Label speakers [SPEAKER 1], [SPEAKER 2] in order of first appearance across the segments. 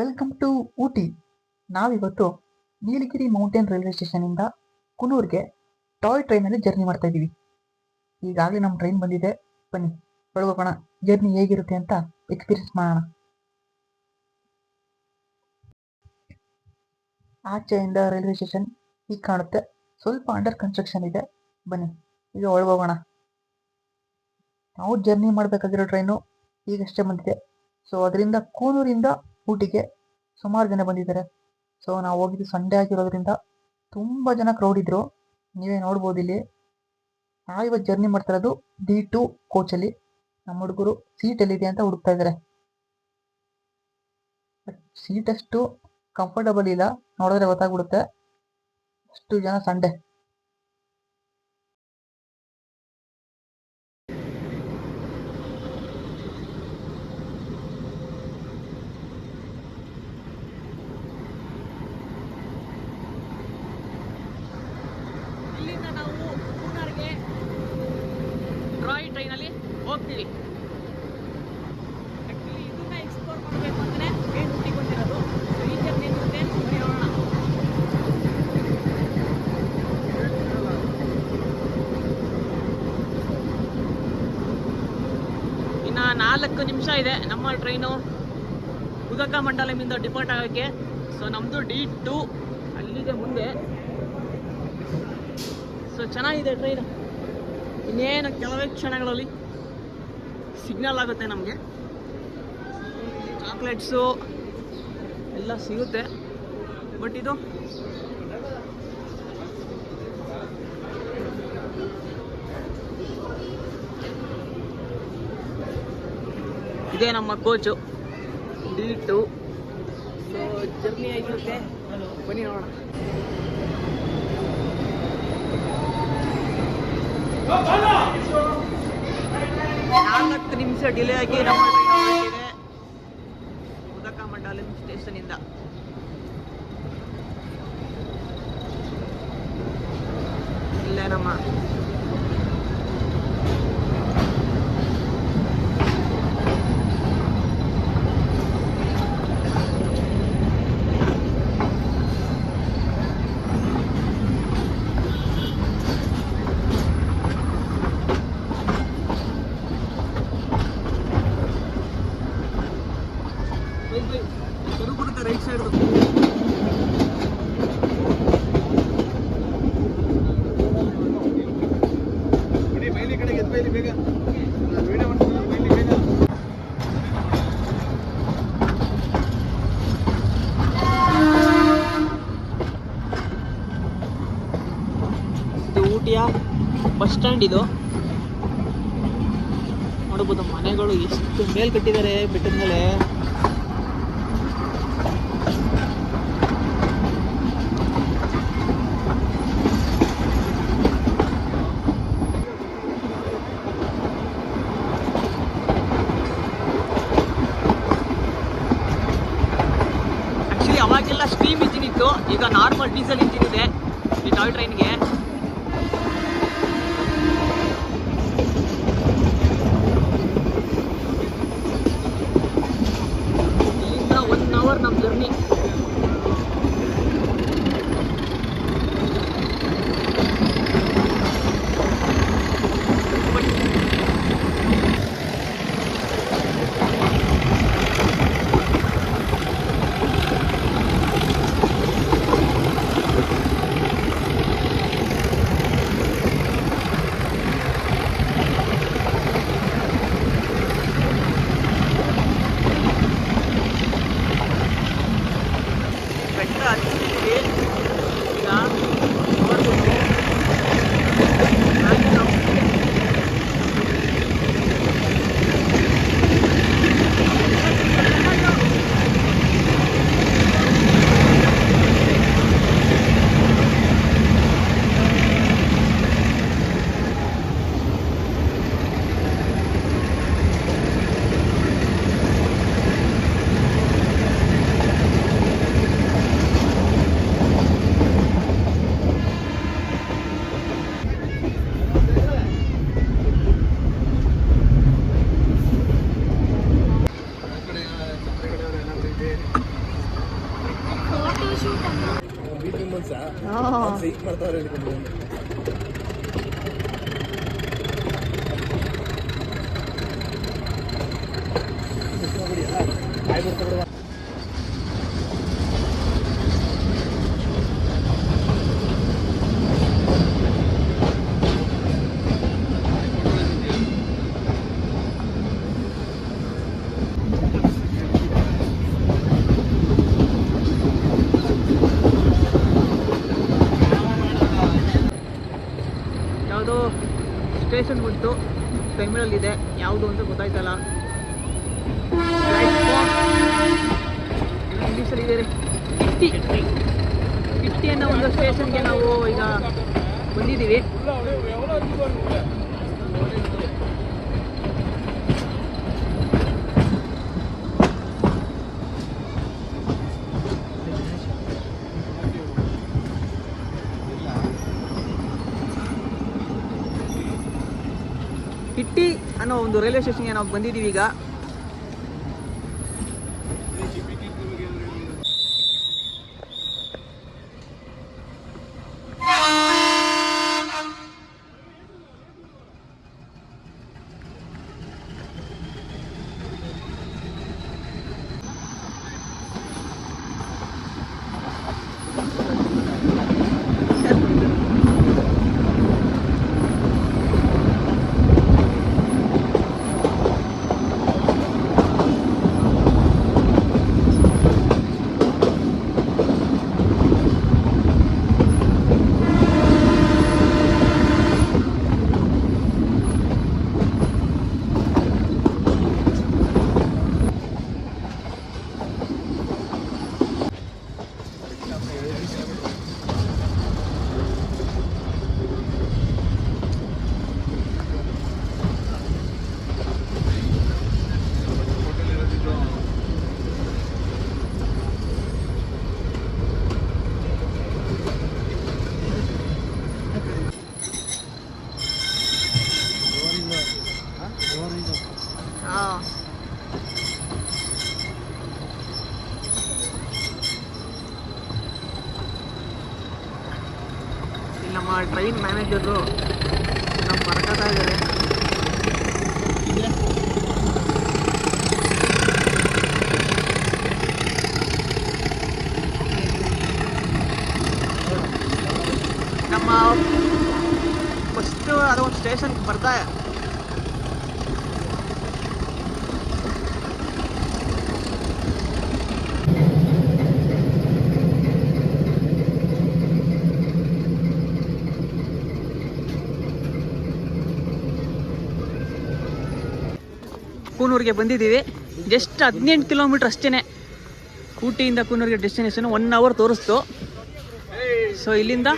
[SPEAKER 1] Welcome to Ooty. ನಾವಿವತ್ತು Nilgiri mountain railway ಸ್ಟೇಷನಿಂದ ಕುನೂರ್ಗೆ ಟಾಯ್ ಟ್ರೈನಲ್ಲಿ ಜರ್ನಿ ಮಾಡ್ತಾ ಇದ್ದೀವಿ. ಈಗಾಗಲೇ ನಮ್ಮ ಟ್ರೈನ್ ಬಂದಿದೆ, ಬನ್ನಿ ಒಳಗೋಗೋಣ, ಜರ್ನಿ ಹೇಗಿರುತ್ತೆ ಅಂತ ಎಕ್ಸ್ಪೀರಿಯನ್ಸ್ ಮಾಡೋಣ. ಆಚೆಯಿಂದ ರೈಲ್ವೆ ಸ್ಟೇಷನ್ ಹೀಗೆ ಕಾಣುತ್ತೆ, ಸ್ವಲ್ಪ ಅಂಡರ್ ಕನ್ಸ್ಟ್ರಕ್ಷನ್ ಇದೆ. ಬನ್ನಿ ಈಗ ಒಳಗೋಗೋಣ. ನಾವು ಜರ್ನಿ ಮಾಡಬೇಕಾಗಿರೋ ಟ್ರೈನು ಈಗಷ್ಟೇ ಬಂದಿದೆ. ಸೊ ಅದರಿಂದ ಕೂನೂರಿಂದ ಊಟಿಗೆ ಸುಮಾರು ಜನ ಬಂದಿದ್ದಾರೆ. ಸೊ ನಾವು ಹೋಗಿದ್ದು ಸಂಡೇ ಆಗಿರೋದ್ರಿಂದ ತುಂಬ ಜನ ಕ್ರೌಡ್ ಇದ್ರು, ನೀವೇ ನೋಡ್ಬೋದು ಇಲ್ಲಿ. ನಾವಿವತ್ತು ಜರ್ನಿ ಮಾಡ್ತಾ ಇರೋದು D2 ಕೋಚಲ್ಲಿ. ನಮ್ಮ ಹುಡುಗರು ಸೀಟ್ ಎಲ್ಲಿದೆ ಅಂತ ಹುಡುಕ್ತಾ ಇದ್ದಾರೆ. ಬಟ್ ಸೀಟ್ ಅಷ್ಟು ಕಂಫರ್ಟಬಲ್ ಇಲ್ಲ, ನೋಡಿದ್ರೆ ಗೊತ್ತಾಗ್ಬಿಡುತ್ತೆ. ಅಷ್ಟು ಜನ ಸಂಡೇ.
[SPEAKER 2] ಇಲ್ಲಿಂದ ನಾವು ಮೂನಾರ್ಗೆ ಟಾಯ್ ಟ್ರೈನಲ್ಲಿ ಹೋಗ್ತೀವಿ. ಆ್ಯಕ್ಚುಲಿ ಇದನ್ನ ಎಕ್ಸ್ಪ್ಲೋರ್ ಮಾಡಬೇಕು ಅಂದರೆ ಮೇನ್ ಊಟಿಗೆ ಬಂದಿರೋದು. ಸೊ ಈ ಜರ್ನಿ ಏನಿರುತ್ತೆ ಬರೀ ನೋಡೋಣ. ಇನ್ನು 4 ನಿಮಿಷ ಇದೆ ನಮ್ಮ ಟ್ರೈನು ಉದಕಮಂಡಲಮಿಂದ ಡಿಪಾರ್ಟ್ ಆಗೋಕ್ಕೆ. ಸೊ ನಮ್ಮದು D2 ಅಲ್ಲಿದೆ ಮುಂದೆ. ಸೊ ಚೆನ್ನಾಗಿದೆ ಟ್ರೈನ್. ಇನ್ನೇನು ಕೆಲವೇ ಕ್ಷಣಗಳಲ್ಲಿ ಸಿಗ್ನಲ್ ಆಗುತ್ತೆ ನಮಗೆ. ಚಾಕ್ಲೇಟ್ಸು ಎಲ್ಲ ಸಿಗುತ್ತೆ. ಬಟ್ ಇದು ಇದೇ ನಮ್ಮ ಕೋಚು D2. ಸೊ ಜರ್ನಿ ಆಗಿರುತ್ತೆ, ಬನ್ನಿ ನೋಡೋಣ. 4 ನಿಮಿಷ ಡಿಲೇ ಆಗಿ ನಮ್ಮ ಟ್ರೈನ್ ಹೊರಟಿದೆ ಉದಕಮಂಡಲಂ ಸ್ಟೇಷನಿಂದ. ಇಲ್ಲೇ ನಮ್ಮ ರೈಟ್ ಸೈಡ್ ಊಟಿಯ ಬಸ್ ಸ್ಟ್ಯಾಂಡ್. ಇದು ನೋಡಬಹುದು, ಮನೆಗಳು ಎಷ್ಟು ಮೇಲ್ ಕಟ್ಟಿದ್ದಾರೆ ಬೆಟ್ಟದ ಮೇಲೆ. ಅವಾಗೆಲ್ಲ ಸ್ಟೀಮ್ ಇಂಜಿನ್ ಇತ್ತು, ಈಗ ನಾರ್ಮಲ್ ಡೀಸೆಲ್ ಇಂಜಿನ್ ಇದೆ ಈ ಟಾಯ್ ಟ್ರೈನ್ಗೆ. ಇಲ್ಲಿಂದ 1 ಅವರ್ ನಮ್ಮ ಜರ್ನಿ. ಯಾವುದೋ ಸ್ಟೇಷನ್ ಬಂತು, ಬೆಂಗಳೂರಲ್ಲಿದೆ, ಯಾವುದು ಅಂತ ಗೊತ್ತಾಯ್ತಲ್ಲ. ಇಂಗ್ಲೀಷಲ್ಲಿ ಇದೆ ರೀ, ಕಿಟ್ಟಿ ಅನ್ನೋ ಒಂದು ಸ್ಟೇಷನ್ಗೆ ನಾವು ಈಗ ಬಂದಿದ್ದೀವಿ. ಕಿಟ್ಟಿ ಅನ್ನೋ ಒಂದು ರೈಲ್ವೆ ಸ್ಟೇಷನ್ಗೆ ನಾವು ಬಂದಿದ್ದೀವಿ ಈಗ. ನಮ್ಮ ಟ್ರೈನ್ ಮ್ಯಾನೇಜರು ನಮ್ಮ ಬರ್ಕೋತಾ ಇದ್ದಾರೆ. ನಮ್ಮ ಫಸ್ಟು ಅದೊಂದು ಸ್ಟೇಷನ್ಗೆ ಬರ್ತಾ ಕೂನೂರಿಗೆ ಬಂದಿದ್ದೀವಿ. ಜಸ್ಟ್ 18 ಕಿಲೋಮೀಟ್ರ್ ಅಷ್ಟೇ ಊಟಿಯಿಂದ ಕೂನೂರಿಗೆ ಡೆಸ್ಟಿನೇಷನ್. 1 ಅವರ್ ತೋರಿಸ್ತು. ಸೊ ಇಲ್ಲಿಂದ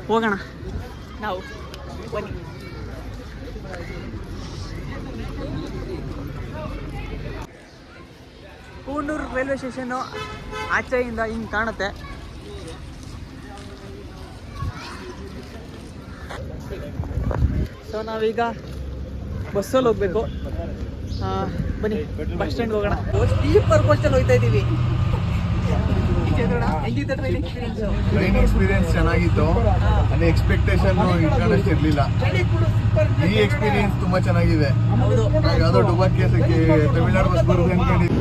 [SPEAKER 2] ಹೋಗೋಣ ನಾವು, ಬನ್ನಿ. ಕೂನೂರು ರೈಲ್ವೆ ಸ್ಟೇಷನ್ನು ಆಚೆಯಿಂದ ಹಿಂಗೆ ಕಾಣುತ್ತೆ. ಸೊ ನಾವೀಗ ಬಸ್ಸಲ್ಲಿ ಹೋಗ್ಬೇಕು. ಬನ್ನಿ ಬಸ್ ಸ್ಟ್ಯಾಂಡ್ ಹೋಗೋಣ. ಸ್ಲೀಪರ್ ಕೋಚಲ್ಲಿ ಹೋಗ್ತಾ ಇದ್ದೀವಿ.
[SPEAKER 3] ಟ್ರೈನ್ ಎಕ್ಸ್ಪೀರಿಯನ್ಸ್ ಚೆನ್ನಾಗಿತ್ತು. ಅಲ್ಲಿ ಎಕ್ಸ್ಪೆಕ್ಟೇಷನ್ ಇಟ್ಕೊಂಡಷ್ಟು ಇರಲಿಲ್ಲ. ಈ ಎಕ್ಸ್ಪೀರಿಯನ್ಸ್ ತುಂಬಾ ಚೆನ್ನಾಗಿದೆ. ಯಾವುದೋ ಡುಬಾಕ್ ಕೇಸಕ್ಕೆ ತಮಿಳ್ನಾಡು ಬಸ್ ಬರುತ್ತೆ ಅನ್ಕೊಂಡಿದ್ದೆ.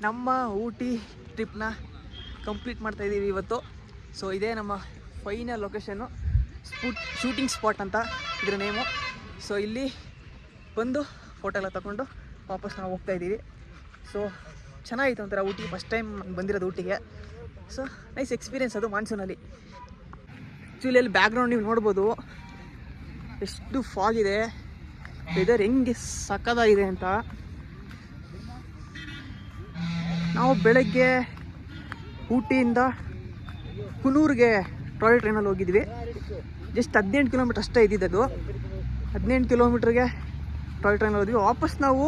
[SPEAKER 2] ನಮ್ಮ ಊಟಿ ಟ್ರಿಪ್ನ ಕಂಪ್ಲೀಟ್ ಮಾಡ್ತಾ ಇದ್ದೀವಿ ಇವತ್ತು. ಸೊ ಇದೇ ನಮ್ಮ ಫೈನಲ್ ಲೊಕೇಶನ್ನು, ಶೂಟಿಂಗ್ ಸ್ಪಾಟ್ ಅಂತ ಇದ್ರ ನೇಮು. ಸೊ ಇಲ್ಲಿ ಬಂದು ಫೋಟೋ ಎಲ್ಲ ತಗೊಂಡು ವಾಪಸ್ ನಾವು ಹೋಗ್ತಾ ಇದ್ದೀವಿ. ಸೊ ಚೆನ್ನಾಗಿತ್ತು ಒಂಥರ ಊಟಿ, ಫಸ್ಟ್ ಟೈಮ್ ಬಂದಿರೋದು ಊಟಿಗೆ. ಸೊ ನೈಸ್ ಎಕ್ಸ್ಪೀರಿಯೆನ್ಸ್ ಅದು ಮಾನ್ಸೂನಲ್ಲಿ. ಆ್ಯಕ್ಚುಲಿ ಅಲ್ಲಿ ಬ್ಯಾಕ್ಗ್ರೌಂಡ್ ನೀವು ನೋಡ್ಬೋದು ಎಷ್ಟು ಫಾಗ್ ಇದೆ, ವೆದರ್ ಹೆಂಗೆ ಸಕ್ಕದಾಗಿದೆ ಅಂತ. ನಾವು ಬೆಳಗ್ಗೆ ಊಟಿಯಿಂದ ಕುನೂರಿಗೆ ಟಾಯ್ ಟ್ರೈನಲ್ಲಿ ಹೋಗಿದ್ವಿ. ಜಸ್ಟ್ 18 ಕಿಲೋಮೀಟ್ರ್ ಅಷ್ಟೇ ಇದ್ದಿದ್ದದು. 18 ಕಿಲೋಮೀಟ್ರಿಗೆ ಟಾಯ್ ಟ್ರೈನಲ್ಲಿ ಹೋದ್ವಿ. ವಾಪಸ್ ನಾವು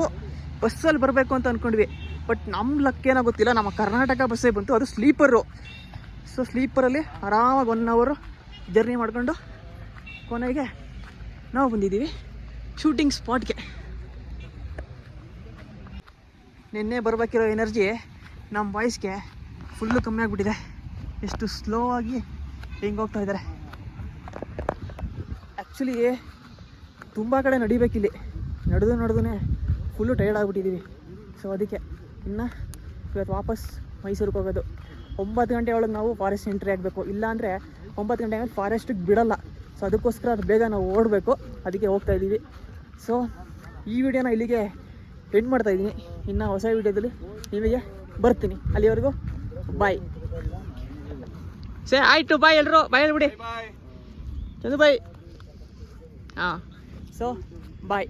[SPEAKER 2] ಬಸ್ಸಲ್ಲಿ ಬರಬೇಕು ಅಂತ ಅಂದ್ಕೊಂಡ್ವಿ. ಬಟ್ ನಮ್ಮ ಲಕ್ ಏನೋ ಗೊತ್ತಿಲ್ಲ, ನಮ್ಮ ಕರ್ನಾಟಕ ಬಸ್ಸೇ ಬಂತು, ಅದು ಸ್ಲೀಪರು. ಸೊ ಸ್ಲೀಪರಲ್ಲಿ ಆರಾಮಾಗಿ 1 ಅವರ್ ಜರ್ನಿ ಮಾಡ್ಕೊಂಡು ಕೊನೆಗೆ ನಾವು ಬಂದಿದ್ದೀವಿ ಶೂಟಿಂಗ್ ಸ್ಪಾಟ್ಗೆ. ನಿನ್ನೆ ಬರಬೇಕಿರೋ ಎನರ್ಜಿ ನಮ್ಮ ವಾಯ್ಸ್ಗೆ ಫುಲ್ಲು ಕಮ್ಮಿ ಆಗಿಬಿಟ್ಟಿದೆ. ಎಷ್ಟು ಸ್ಲೋ ಆಗಿ ಹೆಂಗೆ ಹೋಗ್ತಾ ಇದ್ದಾರೆ. ಆ್ಯಕ್ಚುಲಿ ತುಂಬ ಕಡೆ ನಡಿಬೇಕಿಲ್ಲಿ, ನಡೆದು ಫುಲ್ಲು ಟಯರ್ಡ್ ಆಗಿಬಿಟ್ಟಿದ್ದೀವಿ. ಸೊ ಅದಕ್ಕೆ ಇನ್ನು ಇವತ್ತು ವಾಪಸ್ ಮೈಸೂರಿಗೆ ಹೋಗೋದು. 9 ಗಂಟೆ ಒಳಗೆ ನಾವು ಫಾರೆಸ್ಟ್ ಎಂಟ್ರಿ ಆಗಬೇಕು, ಇಲ್ಲಾಂದರೆ 9 ಗಂಟೆ ಆಮೇಲೆ ಫಾರೆಸ್ಟಿಗೆ ಬಿಡೋಲ್ಲ. ಸೊ ಅದಕ್ಕೋಸ್ಕರ ಅದು ಬೇಗ ನಾವು ಓಡಬೇಕು, ಅದಕ್ಕೆ ಹೋಗ್ತಾ ಇದ್ದೀವಿ. ಸೊ ಈ ವಿಡಿಯೋನ ಇಲ್ಲಿಗೆ ಎಂಡ್ ಮಾಡ್ತಾಯಿದ್ದೀನಿ. ಇನ್ನು ಹೊಸ ವಿಡಿಯೋದಲ್ಲಿ ನಿಮಗೆ ಬರ್ತೀನಿ. ಅಲ್ಲಿವರೆಗೂ ಬಾಯ್. ಆಯಿತು, ಬಾಯ್ ಎಲ್ಲರೂ, ಬಾಯ್ ಹೇಳ್ಬಿಡಿ ಚಂದು ಬಾಯ್. ಹಾಂ, ಸೊ ಬಾಯ್.